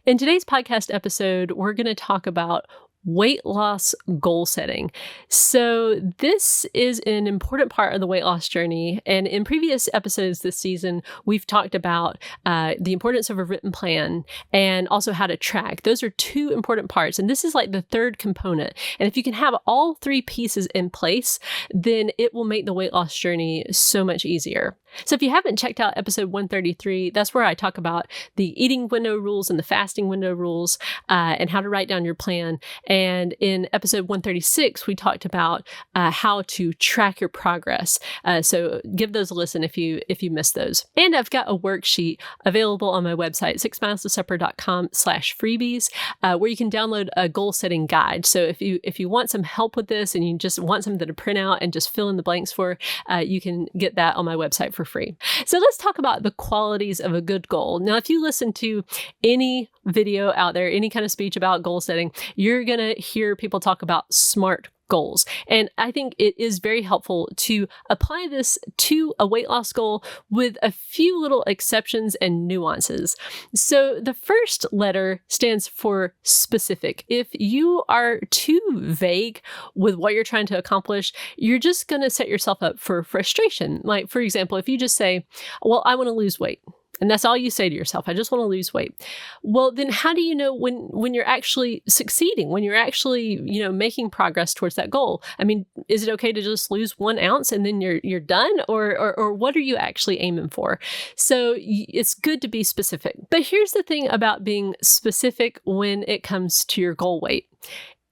In today's podcast episode, we're going to talk about weight loss goal setting. So this is an important part of the weight loss journey. And in previous episodes this season, we've talked about the importance of a written plan and also how to track. Those are two important parts. And this is like the third component. And if you can have all three pieces in place, then it will make the weight loss journey so much easier. So if you haven't checked out episode 133, that's where I talk about the eating window rules and the fasting window rules and how to write down your plan. And in episode 136, we talked about how to track your progress. So give those a listen if you missed those. And I've got a worksheet available on my website, 6milestosupper.com/freebies, where you can download a goal setting guide. So if you want some help with this and you just want something to print out and just fill in the blanks for, you can get that on my website for free. So let's talk about the qualities of a good goal. Now, if you listen to any video out there, any kind of speech about goal setting, you're going to hear people talk about SMART goals. And I think it is very helpful to apply this to a weight loss goal with a few little exceptions and nuances. So the first letter stands for specific. If you are too vague with what you're trying to accomplish, you're just going to set yourself up for frustration. Like, for example, if you just say, well, I want to lose weight. And that's all you say to yourself. I just want to lose weight. Well, then how do you know when you're actually succeeding, when you're actually, making progress towards that goal? I mean, is it okay to just lose 1 ounce and then you're done? Or what are you actually aiming for? So it's good to be specific. But here's the thing about being specific when it comes to your goal weight.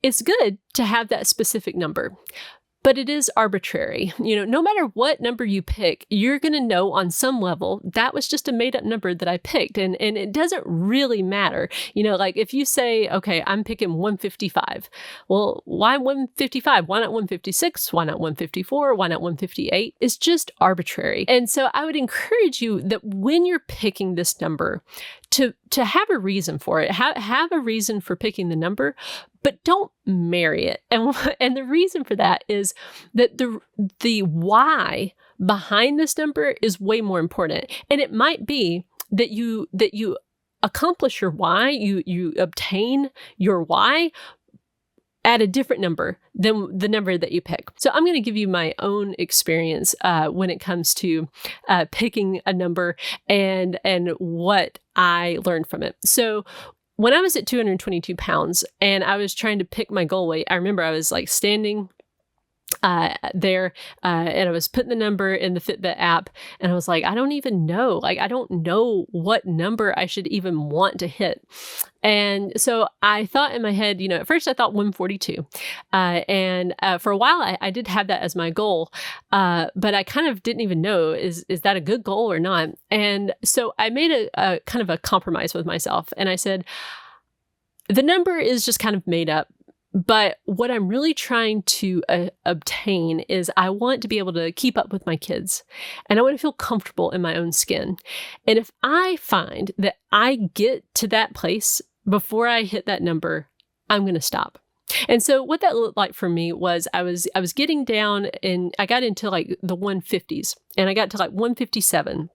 It's good to have that specific number. But it is arbitrary. No matter what number you pick, you're going to know on some level that was just a made up number that I picked. And it doesn't really matter. Like if you say, okay, I'm picking 155. Well, why 155? Why not 156? Why not 154? Why not 158? It's just arbitrary. And so I would encourage you that when you're picking this number, to have a reason for it, have a reason for picking the number, but don't marry it. And the reason for that is that the why behind this number is way more important. And it might be that you accomplish your why, you obtain your why at a different number than the number that you pick. So I'm going to give you my own experience when it comes to picking a number and what I learned from it. So when I was at 222 pounds and I was trying to pick my goal weight, I remember I was like standing there and I was putting the number in the Fitbit app and I was like, I don't even know. I don't know what number I should even want to hit. And so I thought in my head, at first I thought 142. And for a while I did have that as my goal. But I kind of didn't even know, is that a good goal or not? And so I made a kind of a compromise with myself. And I said, the number is just kind of made up. But what I'm really trying to obtain is I want to be able to keep up with my kids and I want to feel comfortable in my own skin. And if I find that I get to that place before I hit that number, I'm going to stop. And so what that looked like for me was I was getting down and I got into like the 150s and I got to like 157.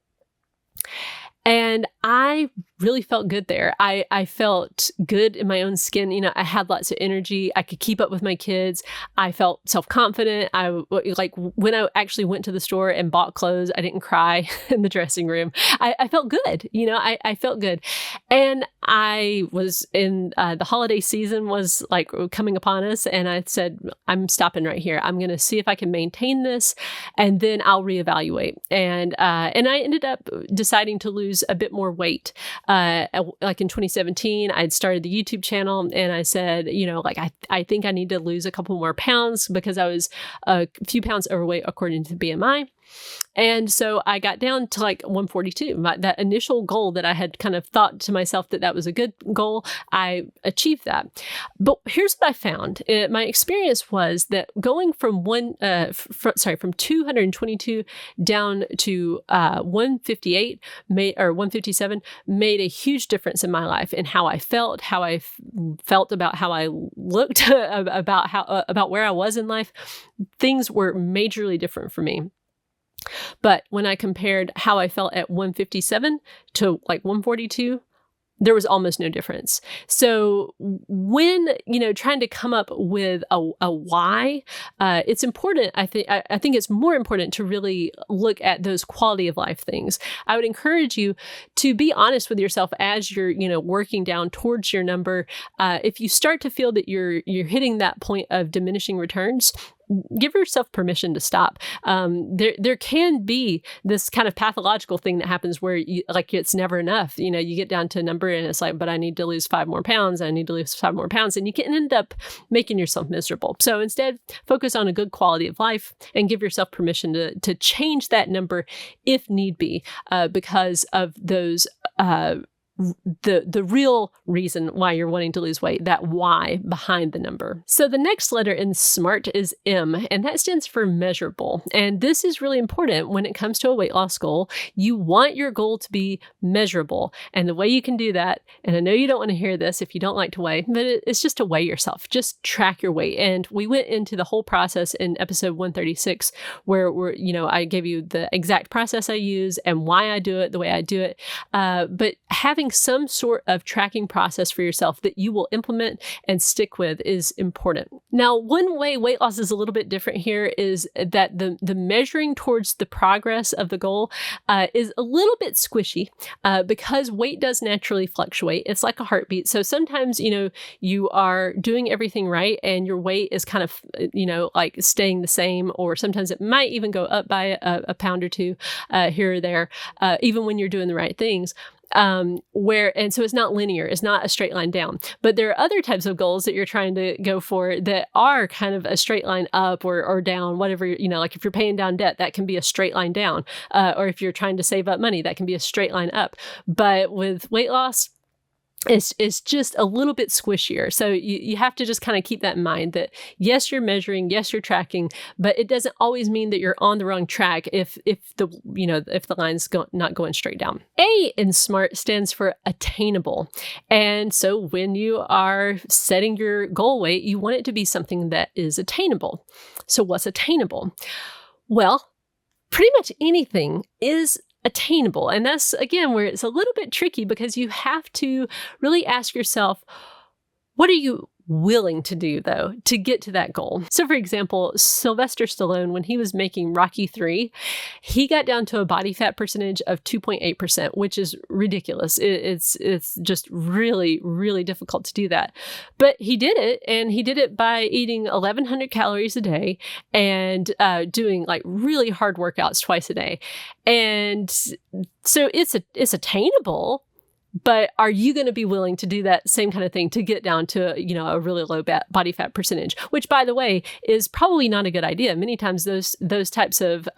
And I really felt good there. I felt good in my own skin. I had lots of energy. I could keep up with my kids. I felt self-confident. When I actually went to the store and bought clothes, I didn't cry in the dressing room. I felt good. I felt good. And I was in the holiday season was like coming upon us. And I said, I'm stopping right here. I'm going to see if I can maintain this and then I'll reevaluate. And I ended up deciding to lose a bit more weight. Like in 2017, I'd started the YouTube channel and I said, I think I need to lose a couple more pounds because I was a few pounds overweight according to BMI. And so I got down to like 142. That initial goal that I had kind of thought to myself that was a good goal, I achieved that. But here's what I found. My experience was that going from from 222 down to 158 or 157 made a huge difference in my life and how I felt about how I looked, about where I was in life. Things were majorly different for me. But when I compared how I felt at 157 to like 142, there was almost no difference. So when, trying to come up with a why, it's important. I think it's more important to really look at those quality of life things. I would encourage you to be honest with yourself as you're, working down towards your number. If you start to feel that you're hitting that point of diminishing returns, give yourself permission to stop. There can be this kind of pathological thing that happens where it's never enough. You get down to a number and it's like, but I need to lose 5 more pounds. I need to lose 5 more pounds. And you can end up making yourself miserable. So instead, focus on a good quality of life and give yourself permission to change that number if need be, because of those the real reason why you're wanting to lose weight, that why behind the number. So the next letter in SMART is M, and that stands for measurable. And this is really important when it comes to a weight loss goal. You want your goal to be measurable. And the way you can do that, and I know you don't want to hear this if you don't like to weigh, but it's just to weigh yourself. Just track your weight. And we went into the whole process in episode 136, where I gave you the exact process I use and why I do it the way I do it. But having some sort of tracking process for yourself that you will implement and stick with is important. Now, one way weight loss is a little bit different here is that the measuring towards the progress of the goal is a little bit squishy because weight does naturally fluctuate. It's like a heartbeat. So sometimes, you are doing everything right and your weight is kind of, like staying the same, or sometimes it might even go up by a pound or two here or there, even when you're doing the right things. And so it's not linear, it's not a straight line down. But there are other types of goals that you're trying to go for that are kind of a straight line up or down, whatever, like if you're paying down debt, that can be a straight line down. Or if you're trying to save up money, that can be a straight line up. But with weight loss, it's just a little bit squishier. So you have to just kind of keep that in mind that yes, you're measuring, yes, you're tracking, but it doesn't always mean that you're on the wrong track if the line's not going straight down. A in SMART stands for attainable. And so when you are setting your goal weight, you want it to be something that is attainable. So what's attainable? Well, pretty much anything is attainable. And that's, again, where it's a little bit tricky because you have to really ask yourself, what are you willing to do, though, to get to that goal? So, for example, Sylvester Stallone, when he was making Rocky III, he got down to a body fat percentage of 2.8%, which is ridiculous. It's just really, really difficult to do that. But he did it, and he did it by eating 1,100 calories a day and doing like really hard workouts twice a day. And so it's attainable. But are you going to be willing to do that same kind of thing to get down to, a really low body fat percentage, which, by the way, is probably not a good idea. Many times those types of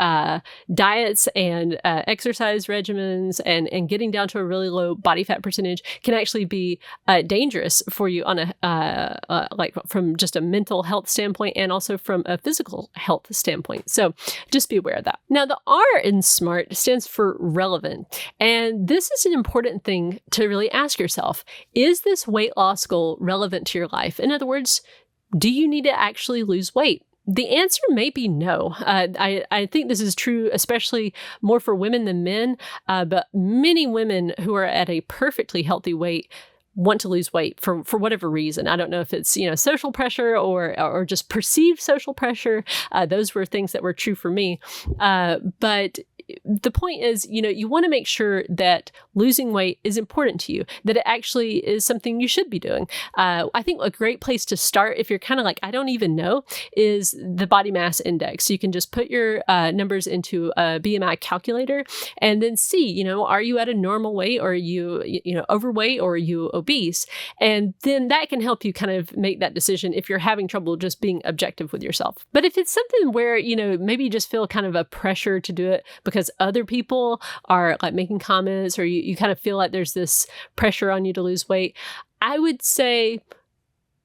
diets and exercise regimens and getting down to a really low body fat percentage can actually be dangerous for you on like from just a mental health standpoint and also from a physical health standpoint. So just be aware of that. Now, the R in SMART stands for relevant. And this is an important thing to really ask yourself, is this weight loss goal relevant to your life? In other words, do you need to actually lose weight? The answer may be no. I think this is true, especially more for women than men, but many women who are at a perfectly healthy weight want to lose weight for whatever reason. I don't know if it's, social pressure or just perceived social pressure. Those were things that were true for me. But the point is, you want to make sure that losing weight is important to you, that it actually is something you should be doing. I think a great place to start, if you're kind of like, I don't even know, is the body mass index. You can just put your numbers into a BMI calculator and then see, are you at a normal weight, or are you, overweight, or are you obese? And then that can help you kind of make that decision if you're having trouble just being objective with yourself. But if it's something where, maybe you just feel kind of a pressure to do it because other people are like making comments, or you kind of feel like there's this pressure on you to lose weight, I would say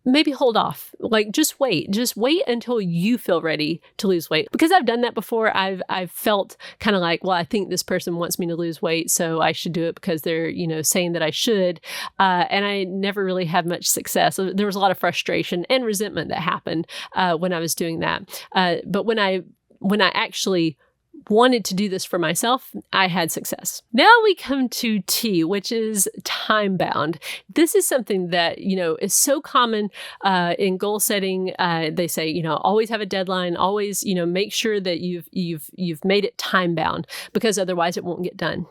maybe hold off. Like just wait until you feel ready to lose weight. Because I've done that before. I've felt kind of like, well, I think this person wants me to lose weight, so I should do it because they're, saying that I should. And I never really had much success. There was a lot of frustration and resentment that happened when I was doing that. But when I actually wanted to do this for myself, I had success. Now we come to T, which is time bound. This is something that, is so common in goal setting. They say, always have a deadline, always, make sure that you've made it time bound, because otherwise it won't get done.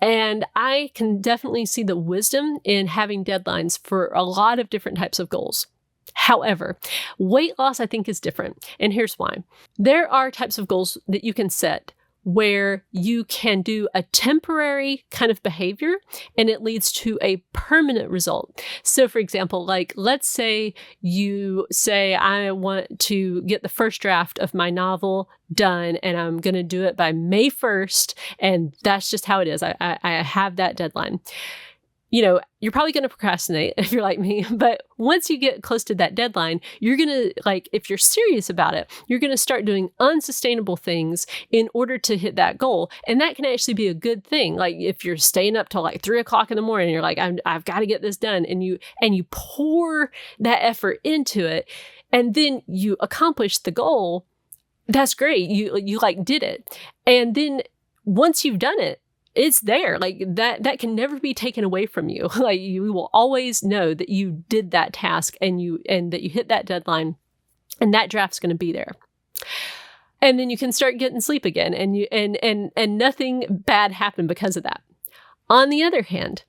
And I can definitely see the wisdom in having deadlines for a lot of different types of goals. However, weight loss, I think, is different. And here's why. There are types of goals that you can set where you can do a temporary kind of behavior and it leads to a permanent result. So for example, like let's say you say, I want to get the first draft of my novel done and I'm going to do it by May 1st. And that's just how it is. I have that deadline. You're probably going to procrastinate if you're like me, but once you get close to that deadline, you're going to, if you're serious about it, you're going to start doing unsustainable things in order to hit that goal. And that can actually be a good thing. Like if you're staying up till like 3 o'clock in the morning, you're like, I've got to get this done. And you pour that effort into it and then you accomplish the goal. That's great. You did it. And then once you've done it, it's there. Like that can never be taken away from you. Like you will always know that you did that task and that you hit that deadline and that draft's going to be there. And then you can start getting sleep again and nothing bad happened because of that. On the other hand,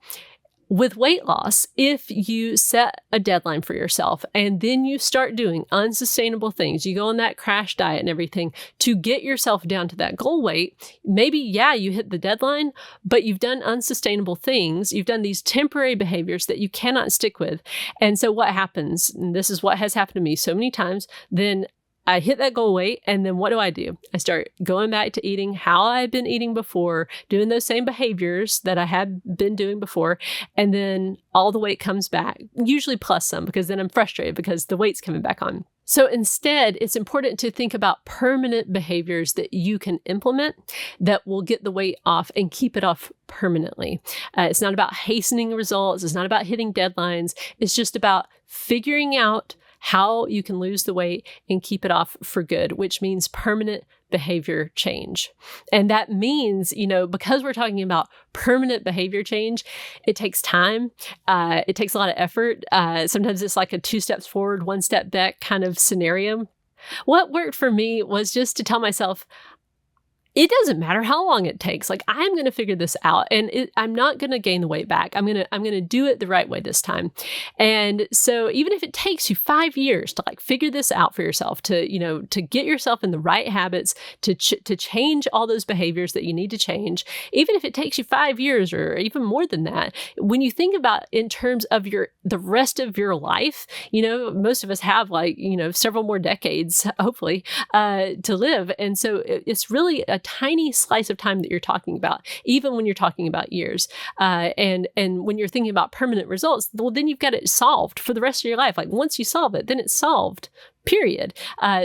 with weight loss, if you set a deadline for yourself and then you start doing unsustainable things, you go on that crash diet and everything to get yourself down to that goal weight, maybe, you hit the deadline, but you've done unsustainable things. You've done these temporary behaviors that you cannot stick with. And so what happens, and this is what has happened to me so many times, then I hit that goal weight, and then what do? I start going back to eating how I had been eating before, doing those same behaviors that I had been doing before, and then all the weight comes back, usually plus some, because then I'm frustrated because the weight's coming back on. So instead, it's important to think about permanent behaviors that you can implement that will get the weight off and keep it off permanently. It's not about hastening results. It's not about hitting deadlines. It's just about figuring out how you can lose the weight and keep it off for good, which means permanent behavior change. And that means, because we're talking about permanent behavior change, it takes time. It takes a lot of effort. Sometimes it's like a 2 steps forward, 1 step back kind of scenario. What worked for me was just to tell myself, it doesn't matter how long it takes. Like I'm going to figure this out, and I'm not going to gain the weight back. I'm going to do it the right way this time. And so even if it takes you 5 years to figure this out for yourself, to get yourself in the right habits, to change all those behaviors that you need to change, even if it takes you 5 years or even more than that, when you think about in terms of the rest of your life, most of us have several more decades, hopefully, to live. And so it's really a tiny slice of time that you're talking about, even when you're talking about years. And when you're thinking about permanent results, well, then you've got it solved for the rest of your life. Like once you solve it, then it's solved. Period.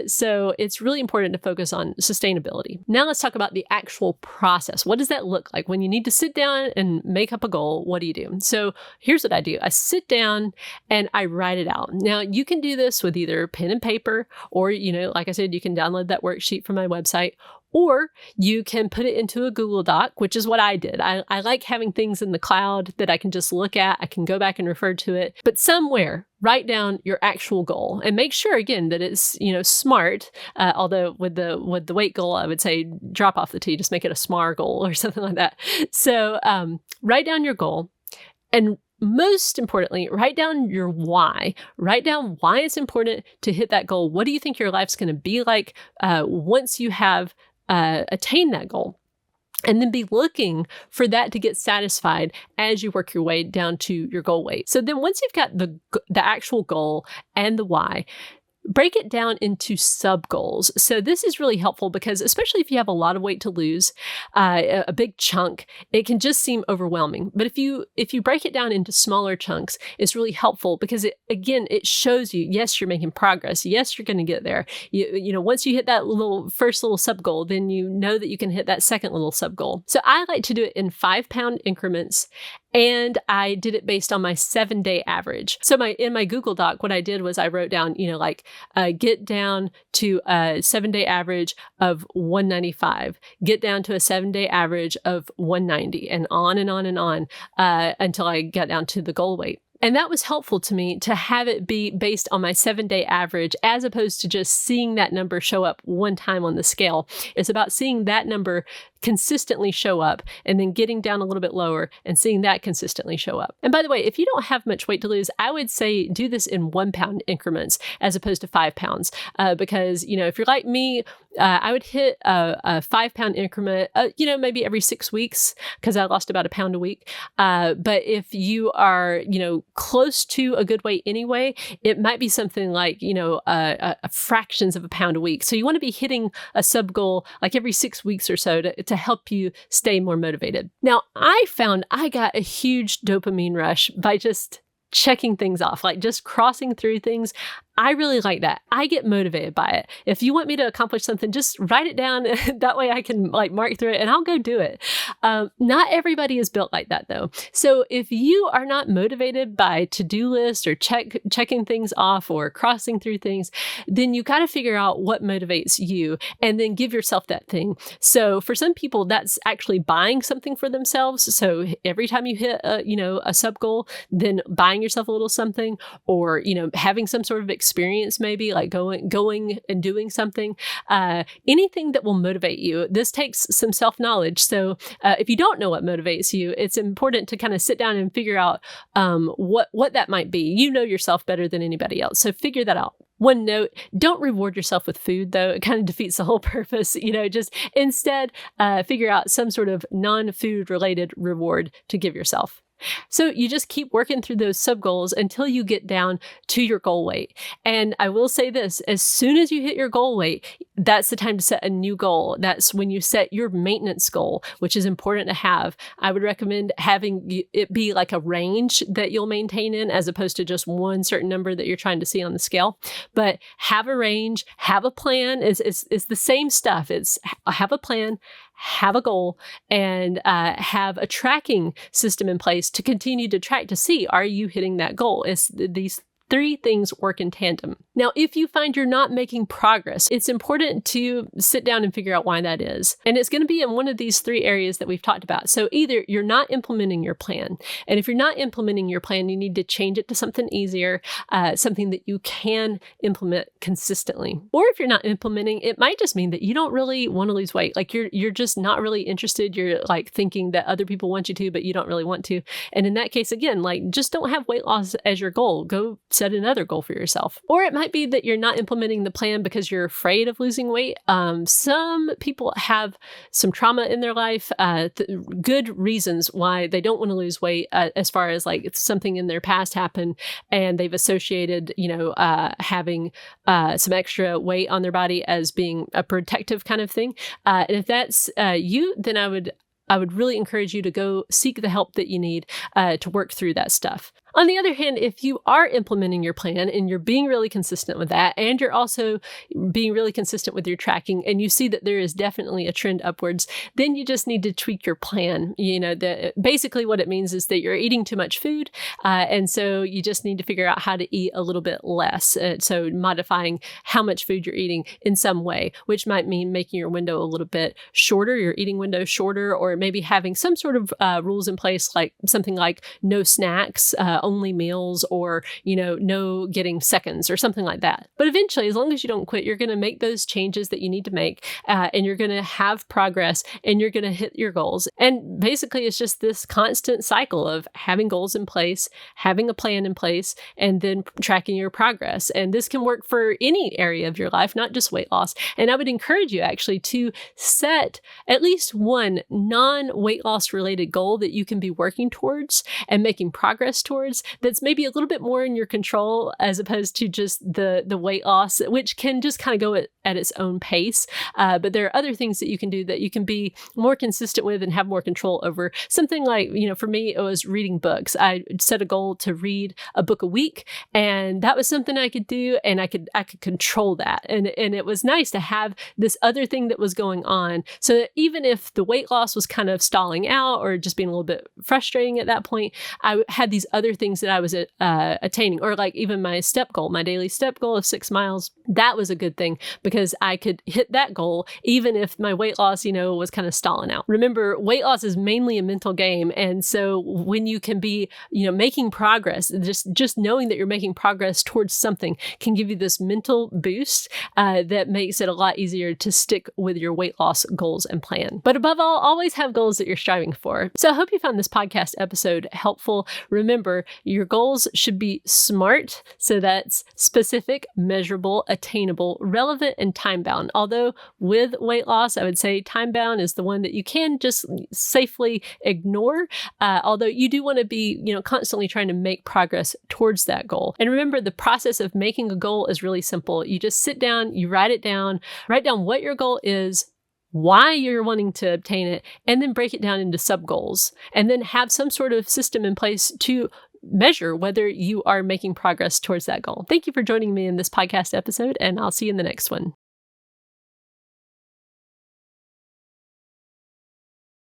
So it's really important to focus on sustainability. Now let's talk about the actual process. What does that look like? When you need to sit down and make up a goal, what do you do? So here's what I do. I sit down and I write it out. Now you can do this with either pen and paper, or, like I said, you can download that worksheet from my website, or you can put it into a Google Doc, which is what I did. I like having things in the cloud that I can just look at. I can go back and refer to it, but somewhere write down your actual goal and make sure again that it's, smart. Although with the weight goal, I would say drop off the T, just make it a SMAR goal or something like that. So write down your goal, and most importantly, write down your why. Write down why it's important to hit that goal. What do you think your life's going to be like once you have attained that goal? And then be looking for that to get satisfied as you work your way down to your goal weight. So then once you've got the actual goal and the why, break it down into sub goals. So this is really helpful because especially if you have a lot of weight to lose, a big chunk, it can just seem overwhelming. But if you break it down into smaller chunks, it's really helpful because it shows you, yes, you're making progress. Yes, you're going to get there. Once you hit that first little sub goal, then you know that you can hit that second little sub goal. So I like to do it in 5-pound increments And I did it based on my 7-day average. So in my Google Doc, what I did was I wrote down, get down to a 7-day average of 195, get down to a 7-day average of 190, and on and on and on until I got down to the goal weight. And that was helpful to me to have it be based on my 7-day average as opposed to just seeing that number show up one time on the scale. It's about seeing that number consistently show up and then getting down a little bit lower and seeing that consistently show up. And by the way, if you don't have much weight to lose, I would say do this in 1 pound increments as opposed to 5 pounds. Because, if you're like me, I would hit a 5 pound increment, maybe every 6 weeks because I lost about a pound a week. But if you are, close to a good weight anyway, it might be something like, fractions of a pound a week. So you want to be hitting a sub goal like every 6 weeks or so to help you stay more motivated. Now, I found I got a huge dopamine rush by just checking things off, like just crossing through things. I really like that. I get motivated by it. If you want me to accomplish something, just write it down. That way I can mark through it and I'll go do it. Not everybody is built like that though. So if you are not motivated by to-do lists or checking things off or crossing through things, then you got to figure out what motivates you and then give yourself that thing. So for some people, that's actually buying something for themselves. So every time you hit a sub goal, then buying yourself a little something, or having some sort of experience, maybe like going and doing something, anything that will motivate you. This takes some self-knowledge. So if you don't know what motivates you, it's important to kind of sit down and figure out what that might be. You know yourself better than anybody else. So figure that out. One note, don't reward yourself with food, though. It kind of defeats the whole purpose. Just instead figure out some sort of non-food related reward to give yourself. So you just keep working through those sub goals until you get down to your goal weight. And I will say this, as soon as you hit your goal weight, that's the time to set a new goal. That's when you set your maintenance goal, which is important to have. I would recommend having it be like a range that you'll maintain in as opposed to just one certain number that you're trying to see on the scale. But have a range, have a plan. It's the same stuff. It's have a plan, have a goal, and have a tracking system in place to continue to track to see, are you hitting that goal? It's these 3 things work in tandem. Now, if you find you're not making progress, it's important to sit down and figure out why that is. And it's going to be in one of these 3 areas that we've talked about. So either you're not implementing your plan. And if you're not implementing your plan, you need to change it to something easier, something that you can implement consistently. Or if you're not implementing, it might just mean that you don't really want to lose weight. Like you're just not really interested. You're like thinking that other people want you to, but you don't really want to. And in that case, again, like just don't have weight loss as your goal. Go set another goal for yourself. Or it might be that you're not implementing the plan because you're afraid of losing weight. Some people have some trauma in their life, good reasons why they don't want to lose weight, as far as like something in their past happened and they've associated, having some extra weight on their body as being a protective kind of thing. And if that's you, then I would really encourage you to go seek the help that you need to work through that stuff. On the other hand, if you are implementing your plan and you're being really consistent with that, and you're also being really consistent with your tracking, and you see that there is definitely a trend upwards, then you just need to tweak your plan. Basically what it means is that you're eating too much food, and so you just need to figure out how to eat a little bit less. So modifying how much food you're eating in some way, which might mean making your window a little bit shorter, your eating window shorter, or maybe having some sort of rules in place, like something like no snacks, only meals, or, no getting seconds or something like that. But eventually, as long as you don't quit, you're going to make those changes that you need to make, and you're going to have progress, and you're going to hit your goals. And basically, it's just this constant cycle of having goals in place, having a plan in place, and then tracking your progress. And this can work for any area of your life, not just weight loss. And I would encourage you actually to set at least one non-weight loss related goal that you can be working towards and making progress towards. goals that's maybe a little bit more in your control as opposed to just the weight loss, which can just kind of go at its own pace. But there are other things that you can do that you can be more consistent with and have more control over. Something like, for me, it was reading books. I set a goal to read a book a week, and that was something I could do, and I could control that. And it was nice to have this other thing that was going on, so that even if the weight loss was kind of stalling out or just being a little bit frustrating at that point, I had these other things that I was attaining, or like even my step goal, my daily step goal of 6 miles. That was a good thing because I could hit that goal even if my weight loss, was kind of stalling out. Remember, weight loss is mainly a mental game. And so when you can be, making progress, just knowing that you're making progress towards something can give you this mental boost that makes it a lot easier to stick with your weight loss goals and plan. But above all, always have goals that you're striving for. So I hope you found this podcast episode helpful. Remember, your goals should be SMART. So that's specific, measurable, attainable, relevant, and time-bound. Although with weight loss, I would say time-bound is the one that you can just safely ignore. Although you do want to be, constantly trying to make progress towards that goal. And remember, the process of making a goal is really simple. You just sit down, you write down what your goal is, why you're wanting to obtain it, and then break it down into sub-goals. And then have some sort of system in place to measure whether you are making progress towards that goal. Thank you for joining me in this podcast episode, and I'll see you in the next one.